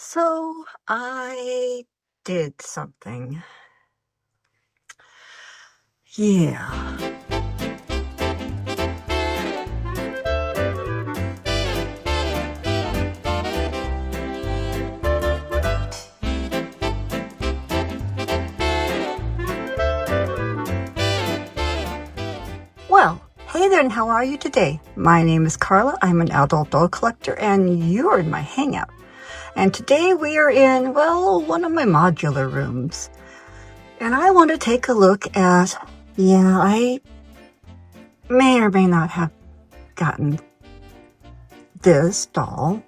So I did something. Yeah. Well, hey there, and how are you today? My name is Carla. I'm an adult doll collector, and you're in my hangout. And today we are in, well, one of my modular rooms. And I want to take a look at, I may or may not have gotten this doll.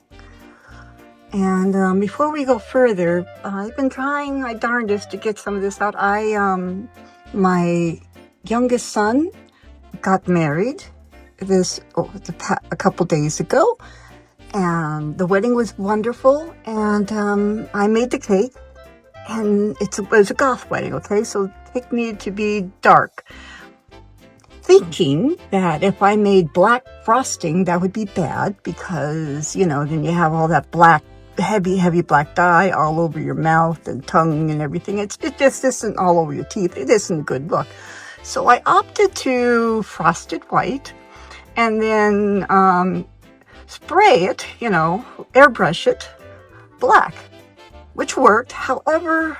And before we go further, I've been trying my darndest to get some of this out. My youngest son got married a couple days ago, and the wedding was wonderful. And I made the cake, and it was a goth wedding, okay? So the cake needed to be dark. Thinking that if I made black frosting, that would be bad because, then you have all that black, heavy black dye all over your mouth and tongue and everything. It just isn't all over your teeth. It isn't a good look. So I opted to frost it white and then spray it, airbrush it black, which worked. However,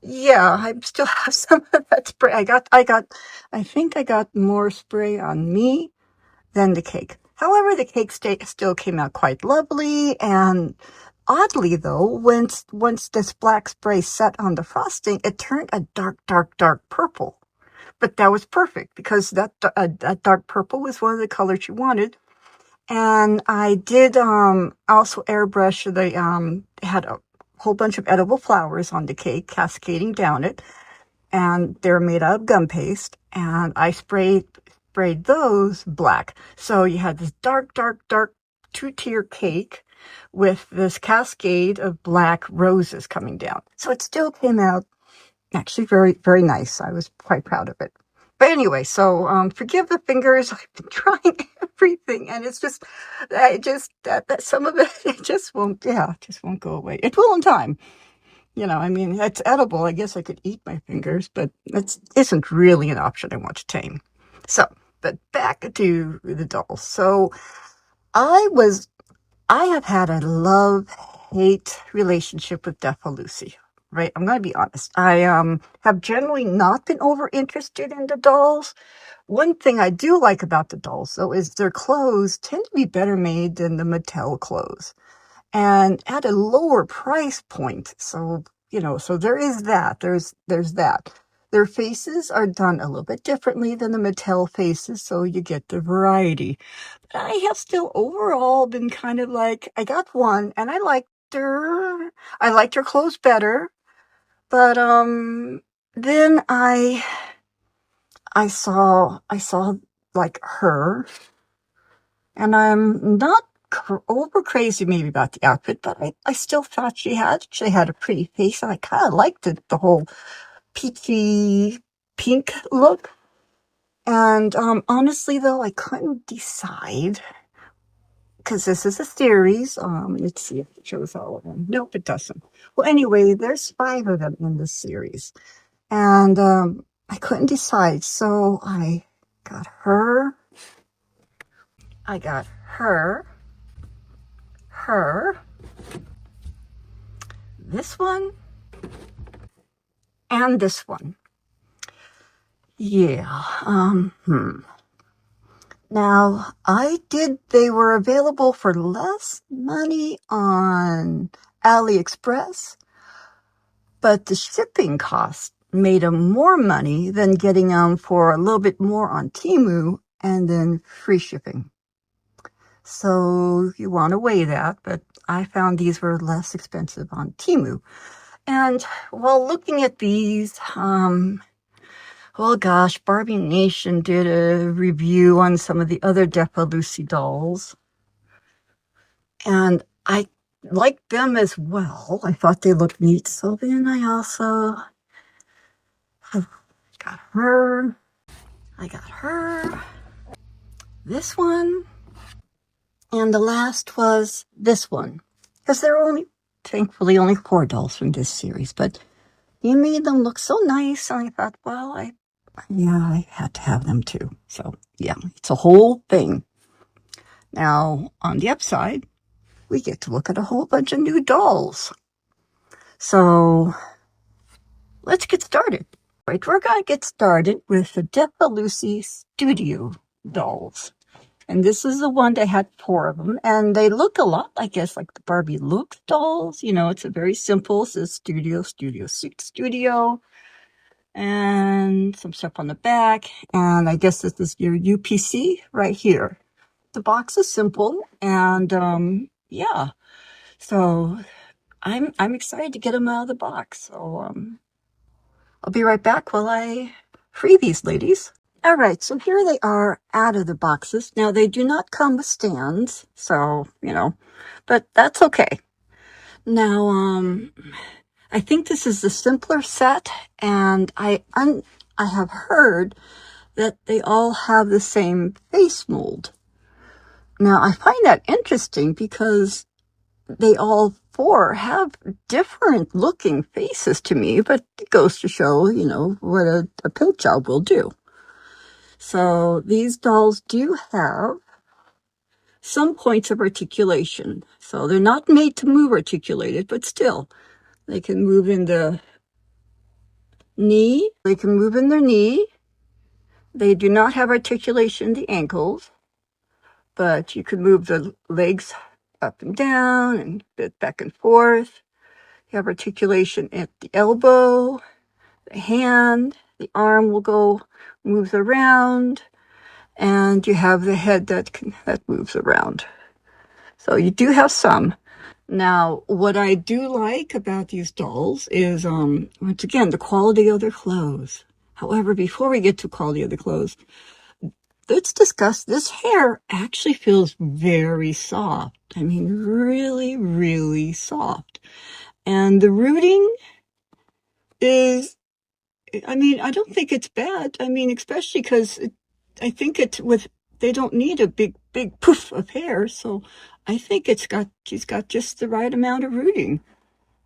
yeah, I still have some of that spray. I think I got more spray on me than the cake. However, the cake still came out quite lovely, and oddly though, once this black spray set on the frosting, it turned a dark purple. But that was perfect because that dark purple was one of the colors you wanted. And I did also airbrush had a whole bunch of edible flowers on the cake cascading down it, and they're made out of gum paste, and I sprayed those black. So you had this dark two-tier cake with this cascade of black roses coming down. So it still came out actually very nice. I was quite proud of it. But anyway, so forgive the fingers. I've been trying everything, and it's just, that some of it just won't go away. It will in time. I mean, it's edible. I guess I could eat my fingers, but that isn't really an option I want to tame. So, but back to the dolls. So I have had a love-hate relationship with Defa Lucy, right? I'm going to be honest. I have generally not been over interested in the dolls. One thing I do like about the dolls, though, is their clothes tend to be better made than the Mattel clothes, and at a lower price point. So, so there is that. There's that. Their faces are done a little bit differently than the Mattel faces, so you get the variety. But I have still overall been kind of like, I got one, and I liked her. I liked her clothes better, but then I saw like her, and I'm not over crazy maybe about the outfit, but I still thought she had a pretty face. I kind of liked the whole peachy pink look. And honestly, though, I couldn't decide because this is a series. Let's see if it shows all of them. Nope, it doesn't. Well, anyway, there's 5 of them in this series, and I couldn't decide, so I got her. I got her. This one, and this one. Yeah. Now, they were available for less money on AliExpress, but the shipping cost made them more money than getting them for a little bit more on Temu and then free shipping. So you want to weigh that, but I found these were less expensive on Temu. And while looking at these, well, gosh, Barbie Nation did a review on some of the other Defa Lucy dolls, and I liked them as well. I thought they looked neat. So then I also got her. I got her. This one. And the last was this one. Because there are thankfully, only 4 dolls from this series. But he made them look so nice. And I thought, well, I had to have them too. So, yeah, it's a whole thing. Now, on the upside, we get to look at a whole bunch of new dolls. So, let's get started. Right, we're going to get started with the Defa Studio dolls. And this is the one that had 4 of them. And they look a lot, I guess, like the Barbie Look dolls. You know, it's a very simple, it says Studio, Studio. And some stuff on the back. And I guess this is your UPC right here. The box is simple. And, yeah. So, I'm excited to get them out of the box. So, I'll be right back while I free these ladies. All right, so here they are out of the boxes. Now, they do not come with stands, so, but that's okay. Now, I think this is the simpler set, and I have heard that they all have the same face mold. Now, I find that interesting because they all 4 have different looking faces to me, but it goes to show, what a paint job will do. So these dolls do have some points of articulation. So they're not made to move articulated, but still, they can move in the knee. They can move in their knee. They do not have articulation in the ankles, but you can move the legs up and down and bit back and forth. You have articulation at the elbow, the hand, the arm moves around, and you have the head that moves around. So you do have some. Now, what I do like about these dolls is, once again, the quality of their clothes. However, before we get to quality of the clothes, let's discuss this hair actually feels very soft. I mean, really, really soft. And the rooting is, I don't think it's bad. Especially because I think they don't need a big poof of hair. So I think she's got just the right amount of rooting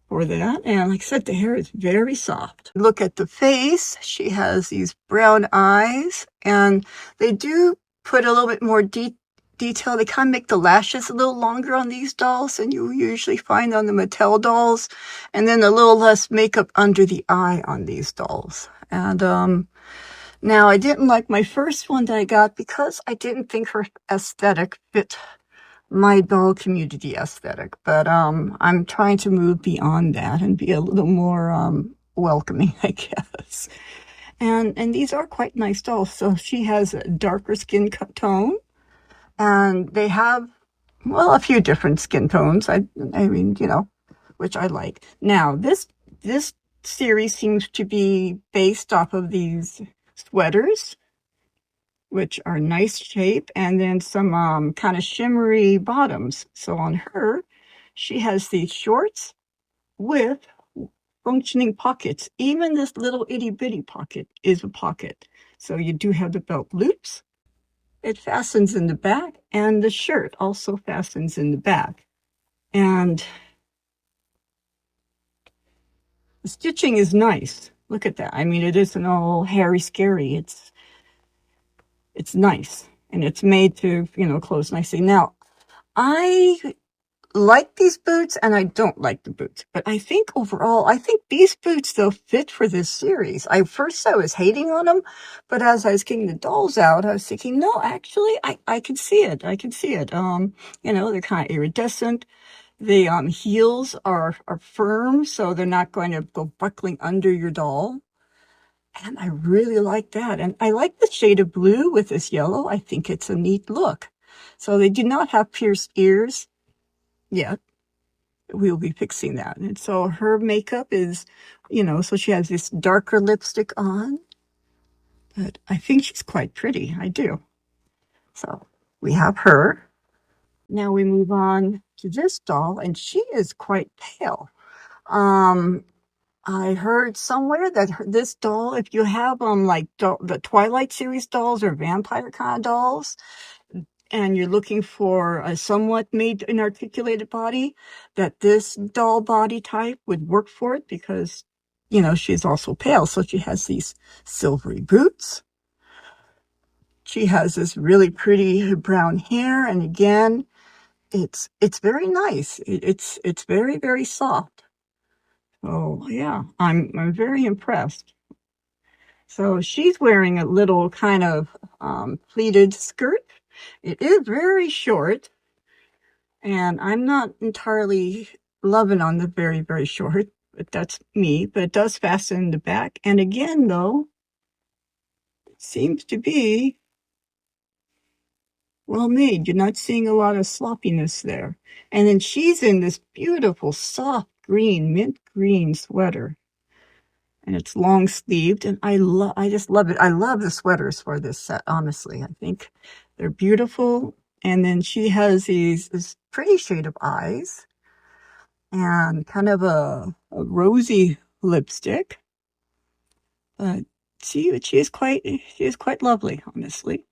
for that. And like I said, the hair is very soft. Look at the face. She has these brown eyes, and they do put a little bit more detail. They kind of make the lashes a little longer on these dolls than you usually find on the Mattel dolls, and then a little less makeup under the eye on these dolls. And now I didn't like my first one that I got because I didn't think her aesthetic fit my doll community aesthetic, but I'm trying to move beyond that and be a little more welcoming, I guess. And these are quite nice dolls. So she has a darker skin tone, and they have, well, a few different skin tones. Which I like. Now, this series seems to be based off of these sweaters, which are nice shape, and then some kind of shimmery bottoms. So on her, she has these shorts with functioning pockets. Even this little itty bitty pocket is a pocket. So you do have the belt loops. It fastens in the back, and the shirt also fastens in the back. And the stitching is nice. Look at that. It isn't all hairy scary. It's nice, and it's made to, close nicely. Now, I like these boots, and I don't like the boots, but I think overall, these boots, they'll fit for this series. I was hating on them, but as I was getting the dolls out, I was thinking, no, actually, I can see it. I can see it. They're kind of iridescent. The heels are firm, so they're not going to go buckling under your doll. And I really like that. And I like the shade of blue with this yellow. I think it's a neat look. So they do not have pierced ears yet. We'll be fixing that. And so her makeup is, so she has this darker lipstick on. But I think she's quite pretty. I do. So we have her. Now we move on to this doll, and she is quite pale. I heard somewhere that this doll, if you have like the Twilight series dolls or vampire kind of dolls, and you're looking for a somewhat made and articulated body, that this doll body type would work for it because, you know, she's also pale. So she has these silvery boots. She has this really pretty brown hair. And again, it's very nice. It's very, very soft. Oh yeah, I'm very impressed. So she's wearing a little kind of pleated skirt. It is very short, and I'm not entirely loving on the very, very short, but that's me. But it does fasten in the back. And again, though, it seems to be well made. You're not seeing a lot of sloppiness there. And then she's in this beautiful, soft green, mint green sweater. And it's long sleeved, and I just love it. I love the sweaters for this set, honestly. I think they're beautiful. And then she has this pretty shade of eyes and kind of a rosy lipstick. But she is quite lovely, honestly.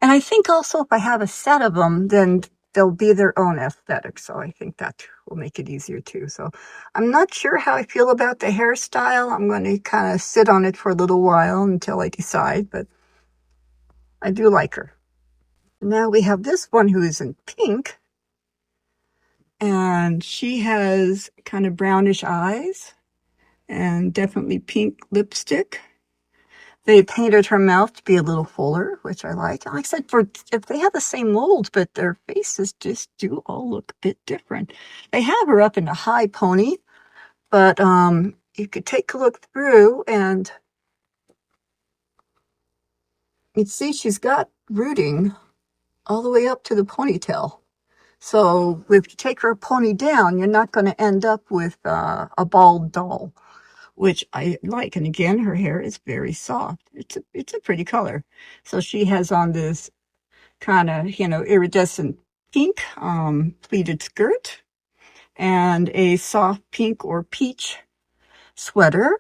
And I think also if I have a set of them, then they'll be their own aesthetic. So I think that will make it easier too. So I'm not sure how I feel about the hairstyle. I'm going to kind of sit on it for a little while until I decide, but I do like her. Now we have this one who is in pink, and she has kind of brownish eyes and definitely pink lipstick. They painted her mouth to be a little fuller, which I like. Like I said, for if they have the same mold, but their faces just do all look a bit different. They have her up in a high pony, but you could take a look through and you'd see she's got rooting all the way up to the ponytail. So if you take her pony down, you're not going to end up with a bald doll, which I like. And again, her hair is very soft. It's a pretty color. So she has on this kind of, you know, iridescent pink pleated skirt and a soft pink or peach sweater.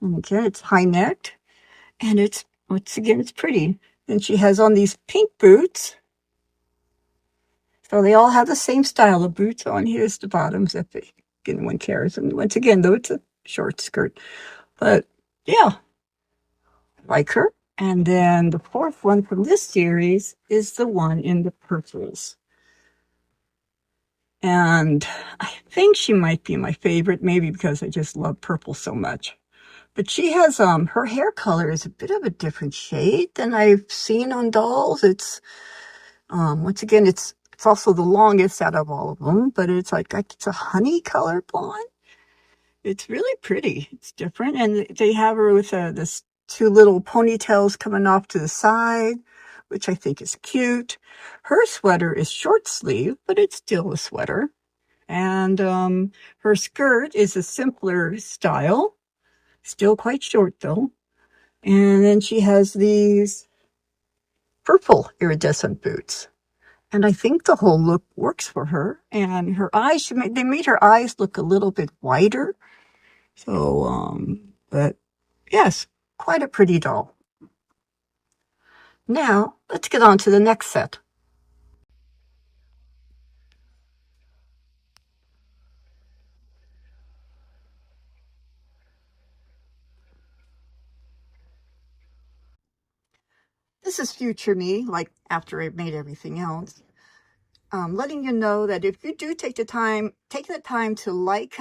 And again, it's high necked, and it's, once again, it's pretty. And she has on these pink boots. So they all have the same style of boots on. Here's the bottoms if anyone cares. And once again, though, it's a short skirt. But yeah, I like her. And then the fourth one from this series is the one in the purples. And I think she might be my favorite, maybe because I just love purple so much. But she has, her hair color is a bit of a different shade than I've seen on dolls. It's, once again, it's also the longest out of all of them, but it's like, it's a honey color blonde. It's really pretty. It's different. And they have her with this two little ponytails coming off to the side, which I think is cute. Her sweater is short sleeve, but it's still a sweater. And her skirt is a simpler style, still quite short though. And then she has these purple iridescent boots. And I think the whole look works for her. And her eyes, they made her eyes look a little bit wider. So, but yes, quite a pretty doll. Now, let's get on to the next set. This is future me, like after I've made everything else. Letting you know that if you do take the time to like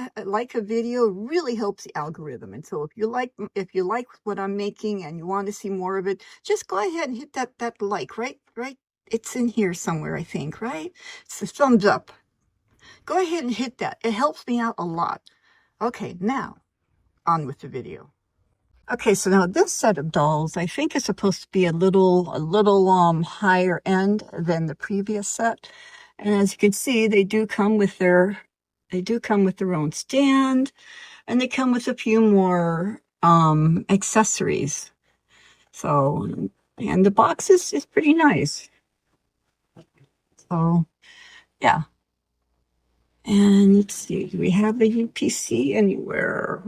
a video really helps the algorithm. And so if you like what I'm making and you want to see more of it, just go ahead and hit that like, right. It's in here somewhere, I think, right? It's a thumbs up. Go ahead and hit that. It helps me out a lot. Okay, now on with the video. Okay, so now this set of dolls, I think is supposed to be a little higher end than the previous set. And as you can see, they do come with their own stand, and they come with a few more accessories. So, and the box is pretty nice. So, yeah. And let's see, do we have the UPC anywhere?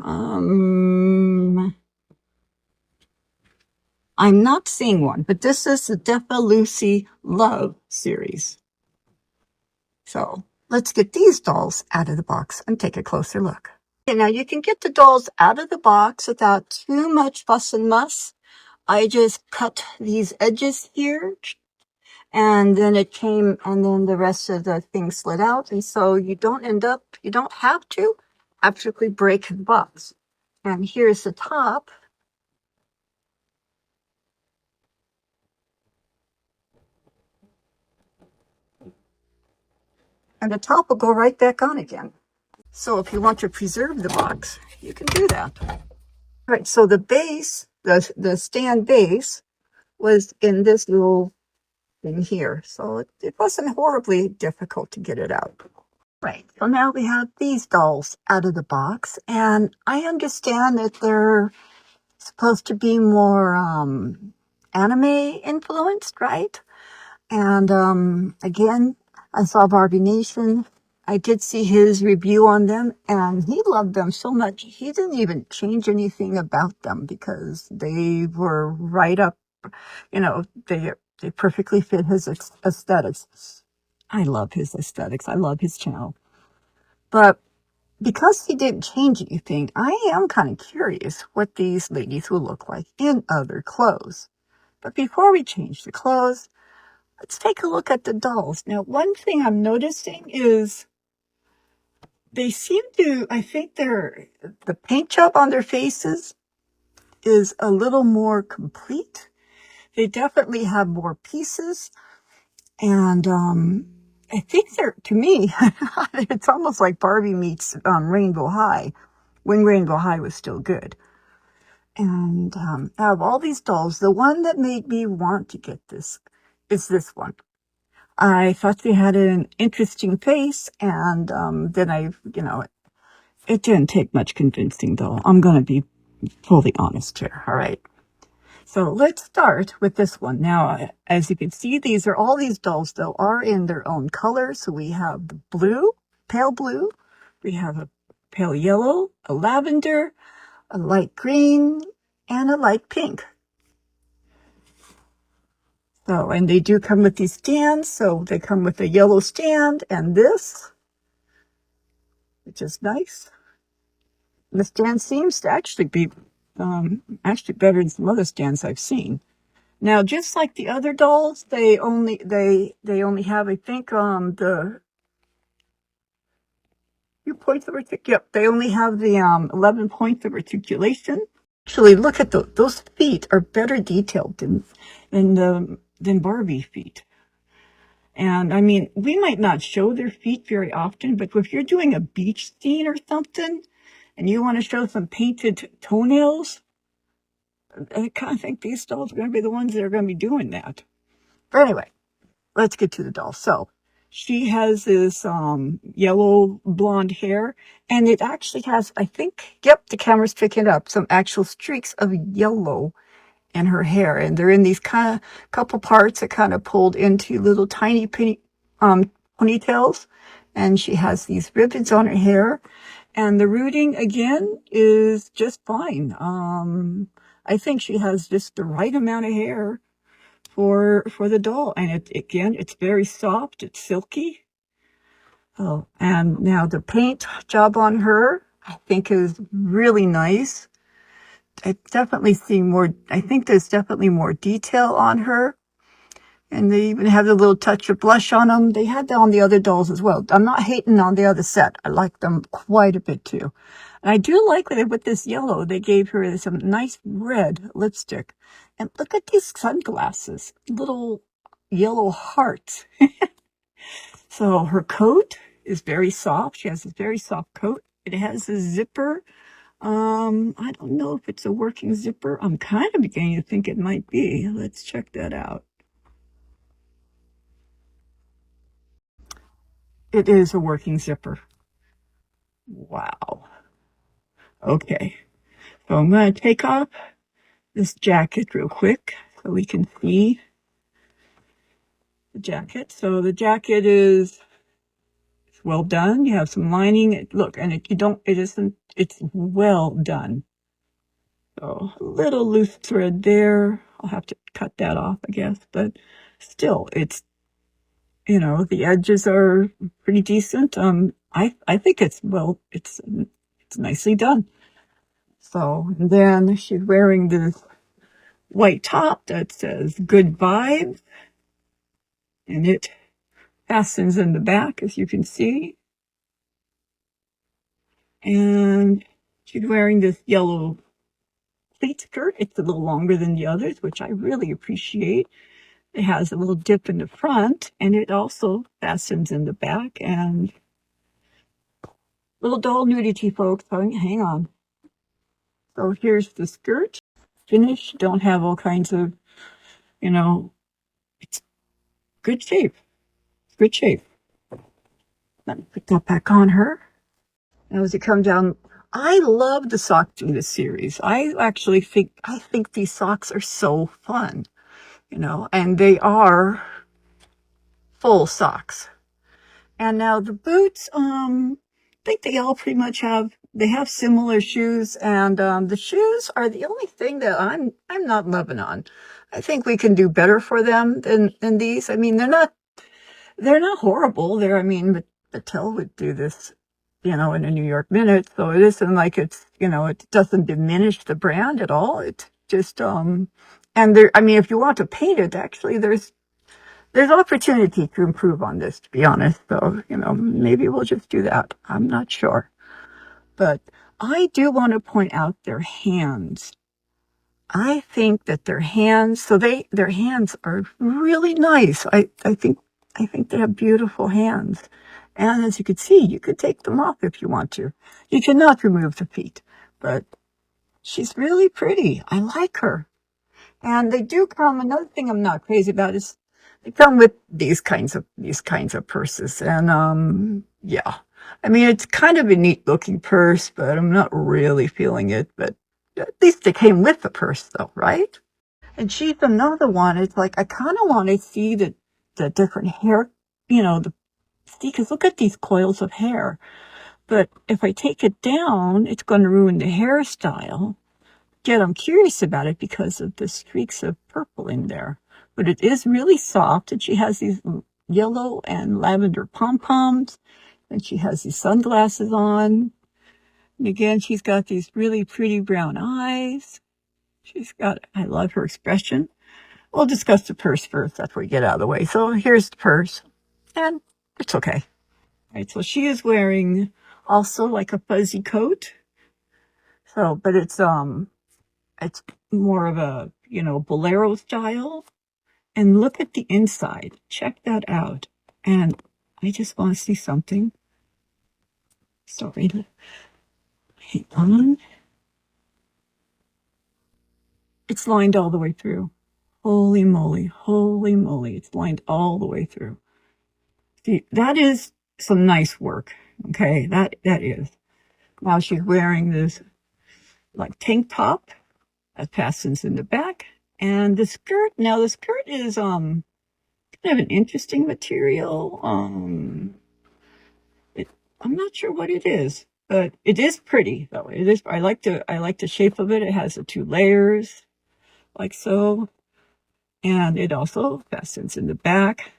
I'm not seeing one, but this is the Defa Lucy Love series. So let's get these dolls out of the box and take a closer look. Okay, now you can get the dolls out of the box without too much fuss and muss. I just cut these edges here, and then it came, and then the rest of the thing slid out. And so you don't have to absolutely break the box. And here's the top. And the top will go right back on again. So if you want to preserve the box, you can do that. All right, so the base, the stand base, was in this little thing here. So it wasn't horribly difficult to get it out. Right, so now we have these dolls out of the box, and I understand that they're supposed to be more anime influenced, right? And again, I saw Barbie Nation. I did see his review on them, and he loved them so much. He didn't even change anything about them because they were right up, they perfectly fit his aesthetics. I love his aesthetics. I love his channel. But because he didn't change anything, I am kind of curious what these ladies will look like in other clothes. But before we change the clothes, let's take a look at the dolls. Now, one thing I'm noticing is they seem to, I think the paint job on their faces is a little more complete. They definitely have more pieces. And I think to me, it's almost like Barbie meets Rainbow High, when Rainbow High was still good. And out of all these dolls, the one that made me want to get this is this one. I thought they had an interesting face, and then it didn't take much convincing, though. I'm going to be fully honest here, all right? So let's start with this one. Now, as you can see, all these dolls, though, are in their own color. So we have the blue, pale blue, we have a pale yellow, a lavender, a light green, and a light pink. So, and they do come with these stands. So they come with a yellow stand and this, which is nice. The stand seems to actually be actually better than some other stands I've seen. Now, just like the other dolls, they only have, I think, the few points of they only have the 11 points of articulation. Actually, look at those feet are better detailed than Barbie feet. And I mean, we might not show their feet very often, but if you're doing a beach scene or something, and you want to show some painted toenails, I kind of think these dolls are going to be the ones that are going to be doing that. But anyway, let's get to the doll. So she has this yellow blonde hair, and it actually has, I think, yep, the camera's picking up some actual streaks of yellow in her hair, and they're in these kind of couple parts that kind of pulled into little tiny ponytails, and she has these ribbons on her hair, and the rooting again is just fine. I think she has just the right amount of hair for the doll, and it's very soft, it's silky. Oh, and now the paint job on her I think is really nice. I think there's definitely more detail on her, and they even have a little touch of blush on them. They had that on the other dolls as well. I'm not hating on the other set. I like them quite a bit too. And I do like that with this yellow, they gave her some nice red lipstick. And look at these sunglasses, little yellow hearts. So her coat is very soft. She has this very soft coat. It has a zipper. I don't know if it's a working zipper. I'm kind of beginning to think it might be. Let's check that out. It is a working zipper. Wow. Okay. So I'm going to take off this jacket real quick so we can see the jacket. So the jacket is well done. You have some lining. Look, and it's well done. So a little loose thread there. I'll have to cut that off, I guess, but still, it's, the edges are pretty decent. I think it's nicely done. So then she's wearing this white top that says good vibes, and it fastens in the back, as you can see. And she's wearing this yellow pleat skirt. It's a little longer than the others, which I really appreciate. It has a little dip in the front, and it also fastens in the back. And little doll nudity, folks. Hang on. So here's the skirt. Finished. Don't have all kinds of, it's good shape. Good shape. Let me put that back on her. And as you come down, I love the socks in this series. I think these socks are so fun, and they are full socks. And now the boots, I think they all pretty much they have similar shoes, and the shoes are the only thing that I'm not loving on. I think we can do better for them than these. I mean, they're not horrible. But Mattel would do this, in a New York minute. So it isn't like it doesn't diminish the brand at all. It's just, and if you want to paint it, actually, there's opportunity to improve on this, to be honest. So, maybe we'll just do that. I'm not sure. But I do want to point out their hands. I think that their hands are really nice. I think they have beautiful hands. And as you can see, you could take them off if you want to. You cannot remove the feet, but she's really pretty. I like her. And they do come, another thing I'm not crazy about is they come with these kinds of purses. And yeah. It's kind of a neat looking purse, but I'm not really feeling it. But at least they came with the purse though, right? And she's another one. It's like I kind of want to see the different hair, because look at these coils of hair. But if I take it down, it's going to ruin the hairstyle. Yet I'm curious about it because of the streaks of purple in there. But it is really soft, and she has these yellow and lavender pom-poms, and she has these sunglasses on. And again, she's got these really pretty brown eyes. I love her expression. We'll discuss the purse first after we get out of the way. So here's the purse, and it's okay. All right, so she is wearing also like a fuzzy coat. So, but it's more of a, bolero style. And look at the inside. Check that out. And I just want to see something. Sorry. Hang on. It's lined all the way through. Holy moly. Holy moly. It's lined all the way through. See, that is some nice work. Okay, that is. Now she's wearing this like tank top that fastens in the back. And the skirt is kind of an interesting material. I'm not sure what it is, but it is pretty though. It is. I like the shape of it. It has the 2 layers, like so, and it also fastens in the back.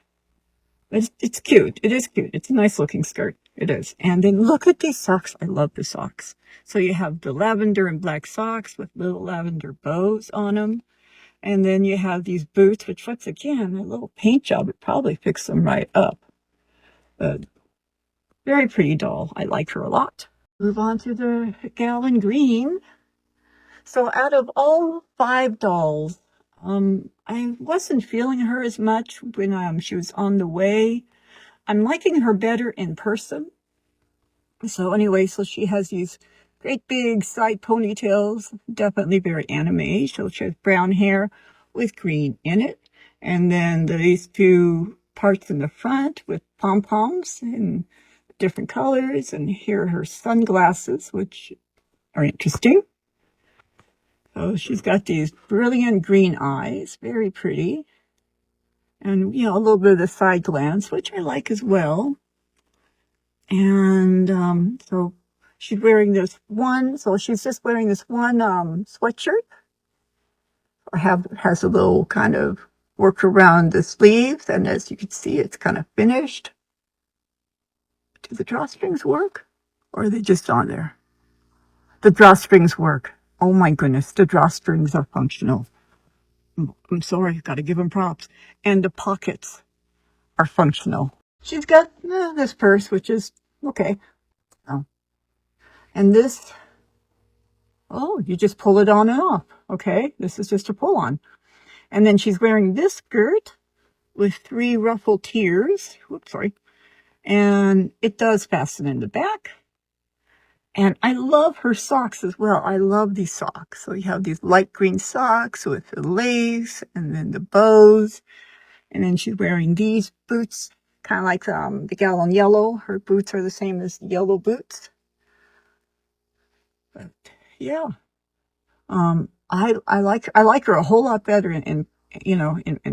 But it's cute. It is cute. It's a nice looking skirt. It is. And then look at these socks. I love the socks. So you have the lavender and black socks with little lavender bows on them. And then you have these boots, which once again, a little paint job would probably fix them right up. But very pretty doll. I like her a lot. Move on to the gal in green. So out of all 5 dolls, I wasn't feeling her as much when she was on the way. I'm liking her better in person. So anyway, so she has these great big side ponytails, definitely very anime. So she has brown hair with green in it. And then these 2 parts in the front with pom-poms in different colors. And here are her sunglasses, which are interesting. So she's got these brilliant green eyes, very pretty. And, a little bit of the side glance, which I like as well. And so She's wearing this one, so she's just wearing this one sweatshirt. Has a little kind of work around the sleeves, and as you can see, it's kind of finished. Do the drawstrings work, or are they just on there? The drawstrings work. Oh my goodness, the drawstrings are functional. I'm sorry, got to give them props. And the pockets are functional. She's got this purse, which is okay. Oh. And this, oh, you just pull it on and off. Okay, this is just a pull on. And then she's wearing this skirt with 3 ruffled tiers. Whoops, sorry. And it does fasten in the back. And I love her socks as well. I love these socks. So you have these light green socks with the lace and then the bows. And then she's wearing these boots, kind of like the gal in yellow. Her boots are the same as the yellow boots. But yeah, I like her a whole lot better in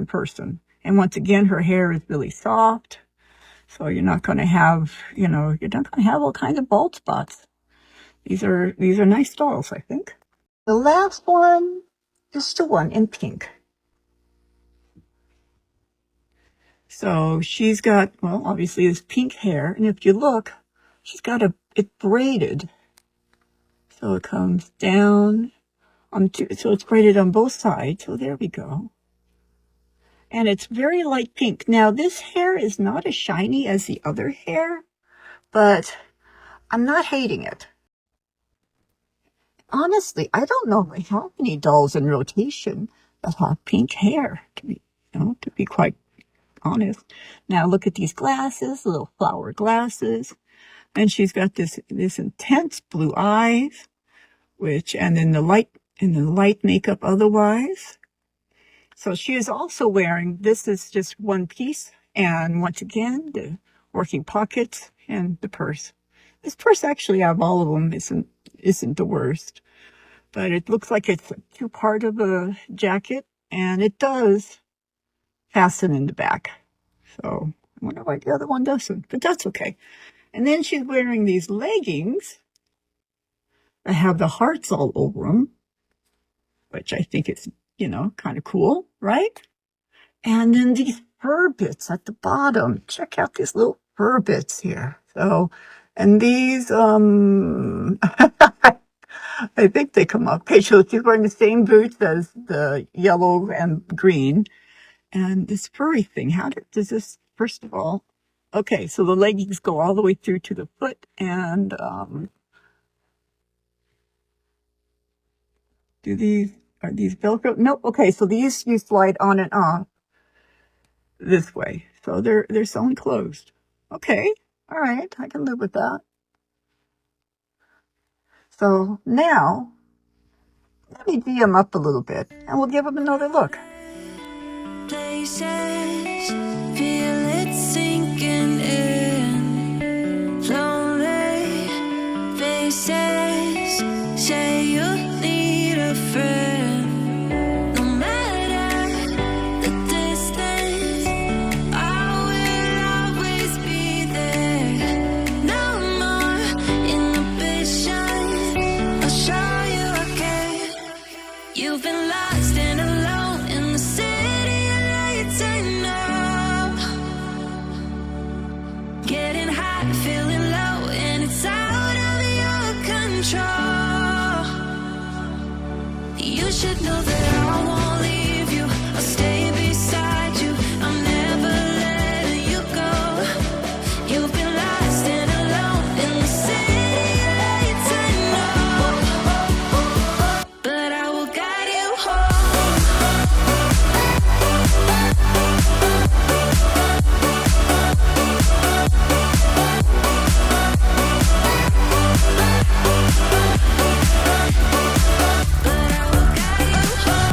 person. And once again, her hair is really soft, so you're not going to have all kinds of bald spots. These are nice styles, I think. The last one is the one in pink. So she's got, well, obviously this pink hair, and if you look, she's got it braided. So it comes down so it's braided on both sides. So there we go. And it's very light pink. Now this hair is not as shiny as the other hair, but I'm not hating it. Honestly, I don't know how many dolls in rotation that have pink hair, to be quite honest. Now look at these glasses, little flower glasses. And she's got this intense blue eyes, and then the light makeup otherwise. So she is also wearing, this is just one piece. And once again, the working pockets and the purse. This purse actually out of all of them isn't the worst, but it looks like it's a 2-part of a jacket, and it does fasten in the back. So I wonder why the other one doesn't, but that's okay. And then she's wearing these leggings that have the hearts all over them, which I think is, kind of cool, right? And then these fur bits at the bottom. Check out these little fur bits here. So, and these, I think they come up. Okay, so she's wearing the same boots as the yellow and green. And this furry thing, does this, first of all, okay, so the leggings go all the way through to the foot, and are these Velcro? No, okay, so these you slide on and off this way. So they're sewn closed. Okay, all right, I can live with that. So now, let me D them up a little bit, and we'll give them another look. Places, feel it sinking in. Lonely faces, say you need a friend. No matter the distance, I will always be there. No more inhibition, I'll show you I care. You've been lost and alone in the city. Getting high, feeling low, and it's out of your control. You should know that I won't leave you. I'll stay beside you. I'm never letting you go. You've been lost and alone in the city lights, I know, but I will guide you home. But I will guide you home.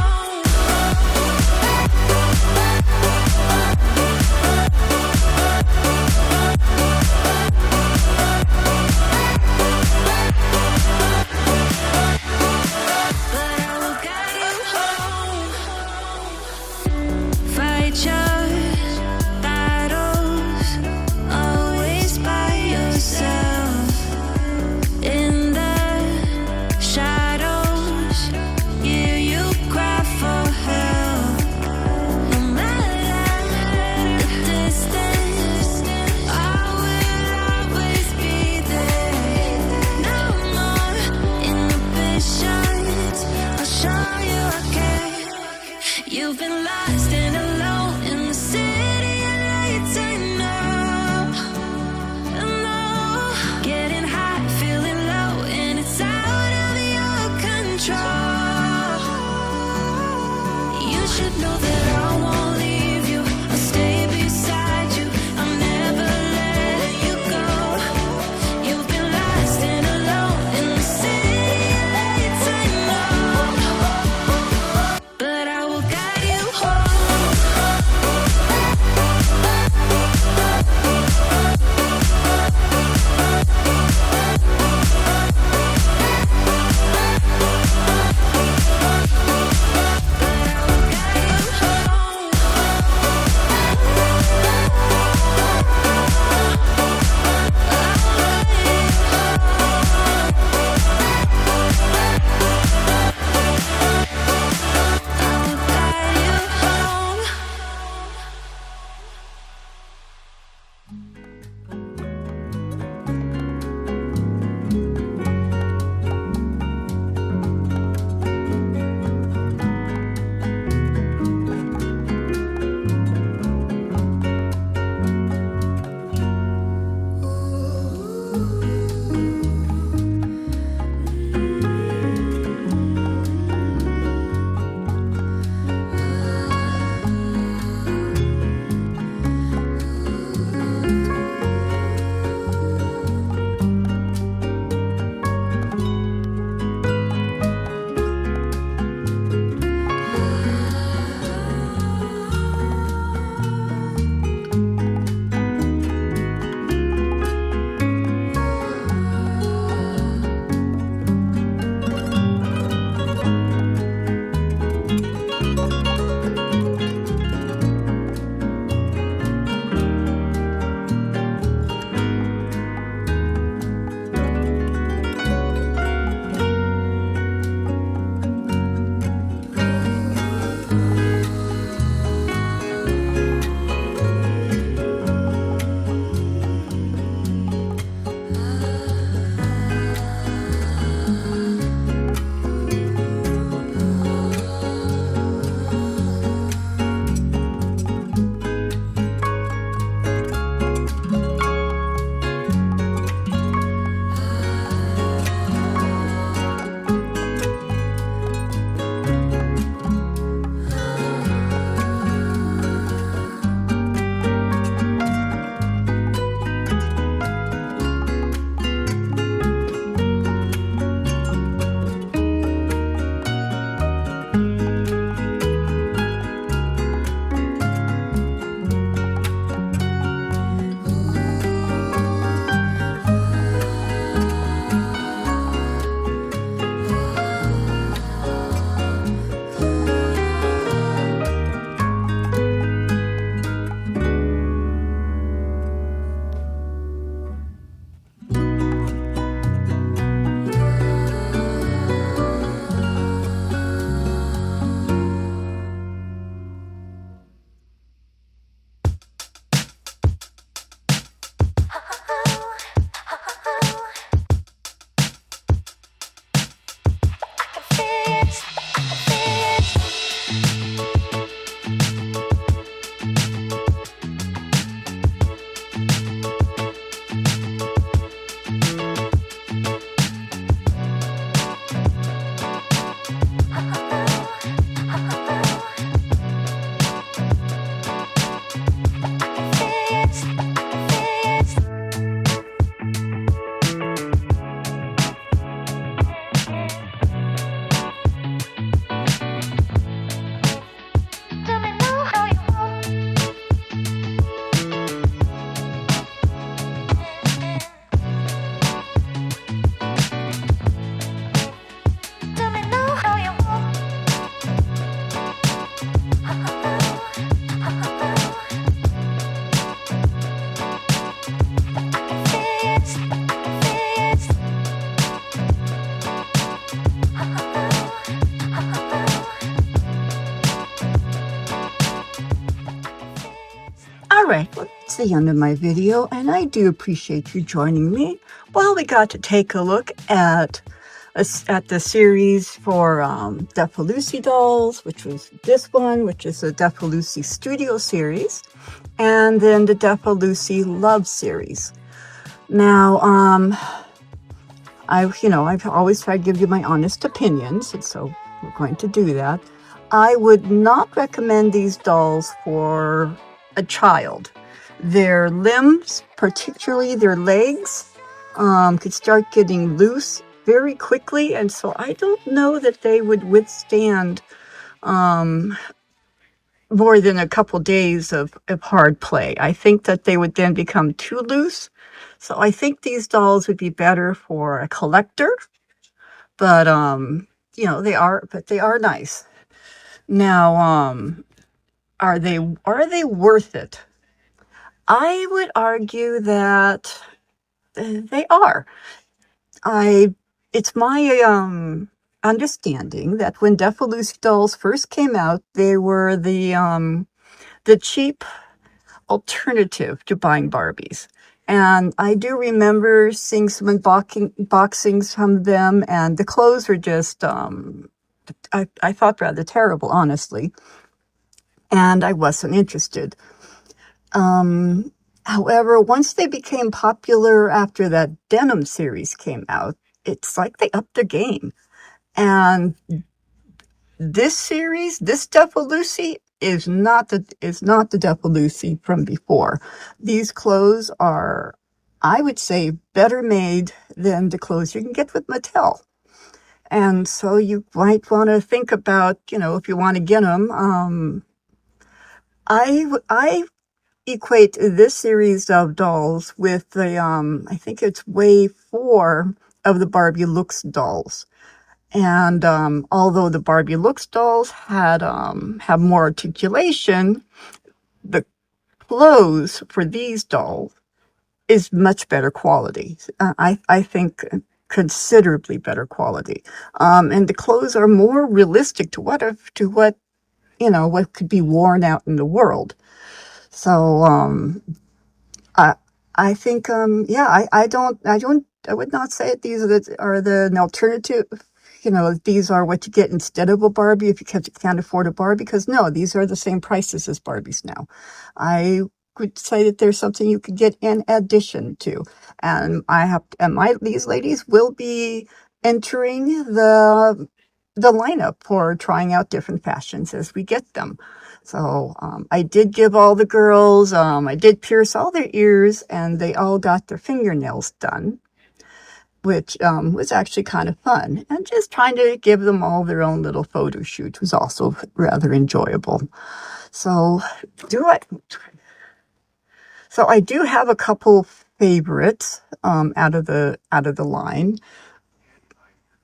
Alright, well, that's the end of my video, and I do appreciate you joining me. Well, we got to take a look at the series for Defa Lucy dolls, which was this one, which is a Defa Lucy Studio series, and then the Defa Lucy Love series. Now, I've always tried to give you my honest opinions, and so we're going to do that. I would not recommend these dolls for a child. Their limbs, particularly their legs, could start getting loose very quickly, and so I don't know that they would withstand more than a couple days of hard play. I think that they would then become too loose. So I think these dolls would be better for a collector, but they are nice. Now, are they worth it? I would argue that they are. It's my understanding that when Defa Lucy dolls first came out, they were the cheap alternative to buying Barbies. And I do remember seeing some unboxings from them, and the clothes were just, I thought rather terrible, honestly. And I wasn't interested. However, once they became popular after that denim series came out, it's like they upped their game. And this series, this Defa Lucy, is not the Defa Lucy from before. These clothes are, I would say, better made than the clothes you can get with Mattel. And so you might want to think about, if you want to get them. I equate this series of dolls with the, I think it's wave 4 of the Barbie Looks dolls. And although the Barbie Looks dolls have more articulation, the clothes for these dolls is much better quality. I think considerably better quality. And the clothes are more realistic to what could be worn out in the world. So I I think yeah, I would not say that these are an alternative. These are what you get instead of a Barbie if you can't afford a Barbie, because no, these are the same prices as Barbies now. I would say that there's something you could get in addition to. And these ladies will be entering the lineup for trying out different fashions as we get them. So I did give all the girls, I did pierce all their ears, and they all got their fingernails done, which was actually kind of fun. And just trying to give them all their own little photo shoot was also rather enjoyable. So do I? So I do have a couple favorites out of the line.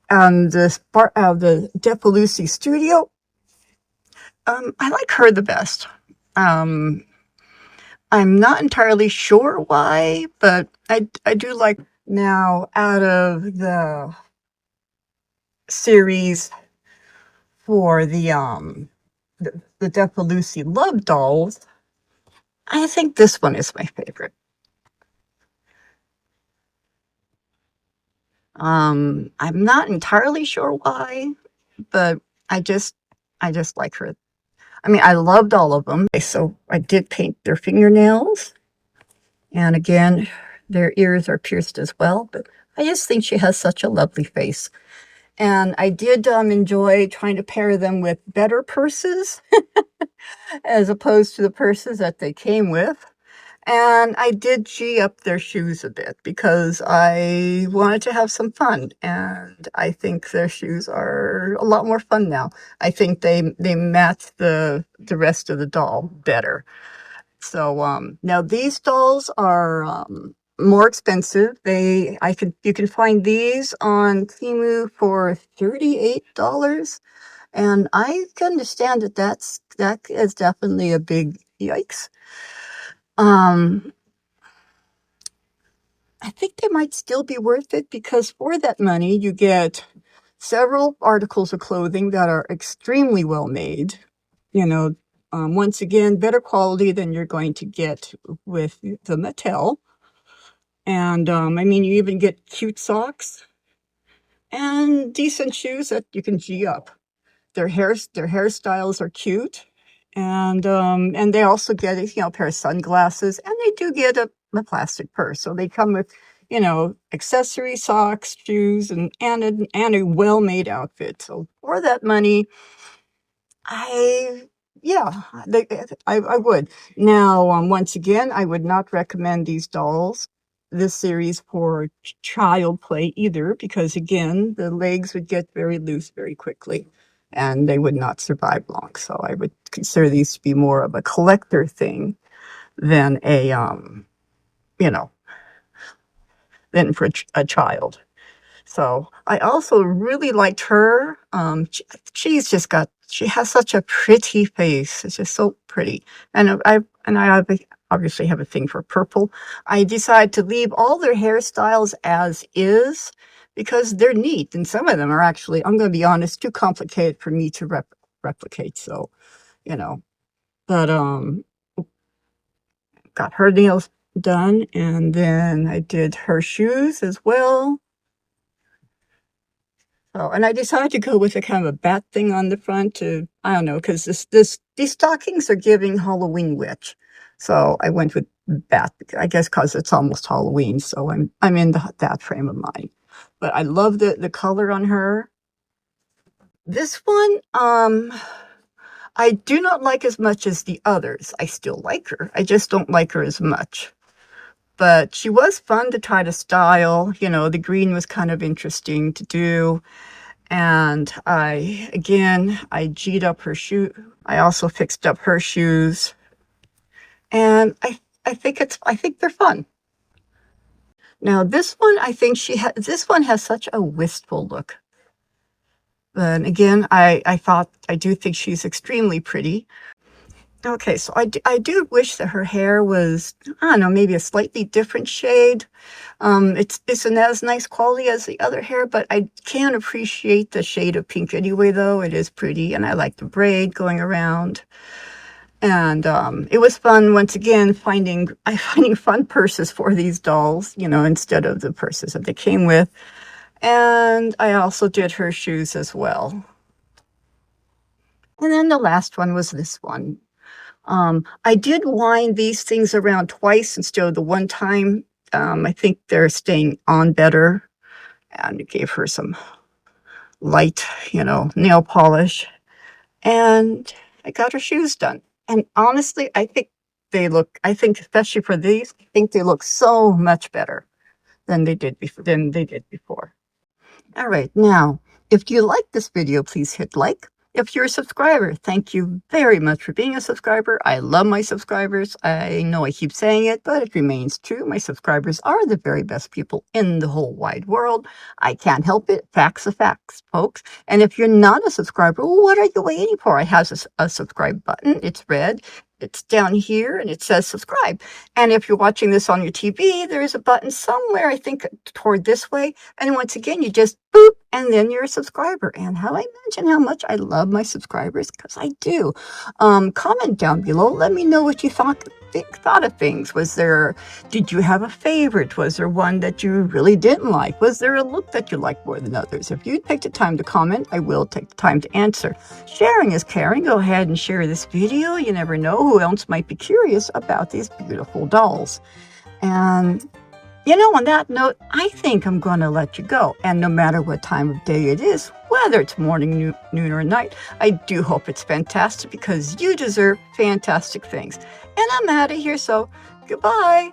And the Defa Lucy Studio, I like her the best. Um, I'm not entirely sure why, but I do like, now, out of the series for the Defa Lucy Love dolls, I think this one is my favorite. I'm not entirely sure why, but I just I just like her. I mean, I loved all of them. So I did paint their fingernails, and again, their ears are pierced as well. But I just think she has such a lovely face. And I did enjoy trying to pair them with better purses as opposed to the purses that they came with. And I did G up their shoes a bit because I wanted to have some fun. And I think their shoes are a lot more fun now. I think they match the rest of the doll better. So now these dolls are more expensive. You can find these on Temu for $38, and I can understand that is definitely a big yikes. Um, I think they might still be worth it because for that money you get several articles of clothing that are extremely well made. You know, once again, better quality than you're going to get with the Mattel. And I mean, you even get cute socks and decent shoes that you can G up. Their hairstyles are cute, and they also get a pair of sunglasses, and they do get a plastic purse. So they come with accessories, socks, shoes, and a well-made outfit. So for that money, I yeah, I would. Now, once again, I would not recommend this series for child play either, because again, the legs would get very loose very quickly, and they would not survive long. So I would consider these to be more of a collector thing than you know, than for a child. So I also really liked her. She has such a pretty face. It's just so pretty. And I obviously have a thing for purple. I decided to leave all their hairstyles as is because they're neat, and some of them are actually, I'm going to be honest, too complicated for me to replicate. So, you know, but got her nails done, and then I did her shoes as well. Oh, and I decided to go with a kind of a bat thing on the front to, I don't know, because these stockings are giving Halloween witch. So I went with that, I guess because it's almost Halloween, so I'm in that frame of mind. But I love the color on her. This one, I do not like as much as the others. I still like her. I just don't like her as much. But she was fun to try to style. You know, the green was kind of interesting to do. And I G'd up her shoe. I also fixed up her shoes. And I think they're fun. Now this one, I think this one has such a wistful look. But again, I do think she's extremely pretty. Okay, so I do wish that her hair was, I don't know, maybe a slightly different shade. It's not as nice quality as the other hair, but I can appreciate the shade of pink anyway, though. It is pretty, and I like the braid going around. And it was fun, once again, finding fun purses for these dolls, you know, instead of the purses that they came with. And I also did her shoes as well. And then the last one was this one. I did wind these things around twice instead of the one time. I think they're staying on better. And it gave her some light, you know, nail polish. And I got her shoes done. And honestly, I think especially for these, I think they look so much better than they did before. All right, now, if you like this video, please hit like. If you're a subscriber, thank you very much for being a subscriber. I love my subscribers. I know I keep saying it, but it remains true. My subscribers are the very best people in the whole wide world. I can't help it. Facts are facts, folks. And if you're not a subscriber, what are you waiting for? I have a subscribe button. It's red. It's down here and it says subscribe. And if you're watching this on your TV, there is a button somewhere, I think, toward this way. And once again, you just boop, and then you're a subscriber. And how I mention how much I love my subscribers, because I do. Comment down below. Let me know what you thought of things. Did you have a favorite? Was there one that you really didn't like? Was there a look that you liked more than others? If you take the time to comment, I will take the time to answer. Sharing is caring. Go ahead and share this video. You never know who else might be curious about these beautiful dolls. And you know, on that note, I think I'm going to let you go. And no matter what time of day it is, whether it's morning, noon, or night, I do hope it's fantastic, because you deserve fantastic things. And I'm out of here, so goodbye.